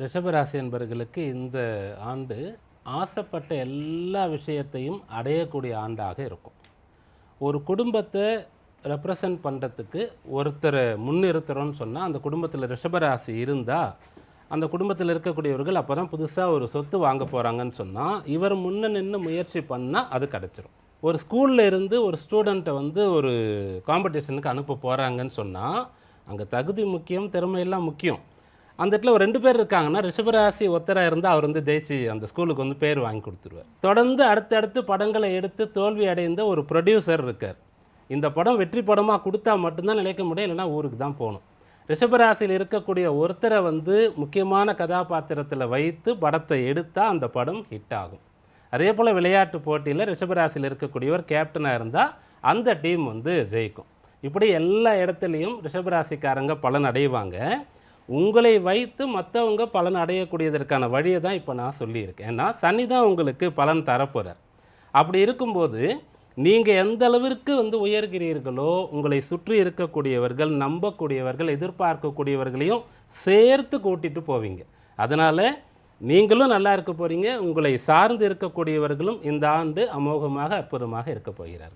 ரிஷபராசி என்பவர்களுக்கு இந்த ஆண்டு ஆசைப்பட்ட எல்லா விஷயத்தையும் அடையக்கூடிய ஆண்டாக இருக்கும். ஒரு குடும்பத்தை ரெப்ரசன்ட் பண்ணுறதுக்கு ஒருத்தரை முன்னிறுத்துறோன்னு சொன்னால், அந்த குடும்பத்தில் ரிஷபராசி இருந்தால் அந்த குடும்பத்தில் இருக்கக்கூடியவர்கள் அப்போ தான் புதுசாக ஒரு சொத்து வாங்க போகிறாங்கன்னு சொன்னால், இவர் முன்ன நின்று முயற்சி பண்ணால் அது கிடச்சிரும். ஒரு ஸ்கூலில் இருந்து ஒரு ஸ்டூடெண்ட்டை ஒரு காம்படிஷனுக்கு அனுப்ப போகிறாங்கன்னு சொன்னால், அங்கே தகுதி முக்கியம், திறமையெல்லாம் முக்கியம். அந்த இடத்துல ஒரு 2 பேர் இருக்காங்கன்னா, ரிஷபராசி ஒத்தராக இருந்தால் அவர் ஜெயிச்சு அந்த ஸ்கூலுக்கு பேர் வாங்கி கொடுத்துருவார். தொடர்ந்து அடுத்தடுத்து படங்களை எடுத்து தோல்வி அடைந்த ஒரு ப்ரொடியூசர் இருக்கார். இந்த படம் வெற்றி படமாக கொடுத்தா மட்டும்தான் நிலைக்க முடியும், இல்லைன்னா ஊருக்கு தான் போகணும். ரிஷபராசியில் இருக்கக்கூடிய ஒருத்தரை முக்கியமான கதாபாத்திரத்தில் வைத்து படத்தை எடுத்தால் அந்த படம் ஹிட் ஆகும். அதே போல் விளையாட்டு போட்டியில் ரிஷபராசியில் இருக்கக்கூடியவர் கேப்டனாக இருந்தால் அந்த டீம் ஜெயிக்கும். இப்படி எல்லா இடத்துலையும் ரிஷபராசிக்காரங்க பலன் அடைவாங்க. உங்களை வைத்து மற்றவங்க பலன் அடையக்கூடியதற்கான வழியை தான் இப்போ நான் சொல்லியிருக்கேன். ஏன்னா சனி தான் உங்களுக்கு பலன் தரப்போகிறார். அப்படி இருக்கும்போது நீங்கள் எந்த அளவிற்கு உயர்கிறீர்களோ, உங்களை சுற்றி இருக்கக்கூடியவர்கள், நம்பக்கூடியவர்கள், எதிர்பார்க்கக்கூடியவர்களையும் சேர்த்து கூட்டிகிட்டு போவீங்க. அதனால் நீங்களும் நல்லா இருக்க போகிறீங்க, உங்களை சார்ந்து இருக்கக்கூடியவர்களும் இந்த ஆண்டு அமோகமாக அற்புதமாக இருக்க போகிறார்கள்.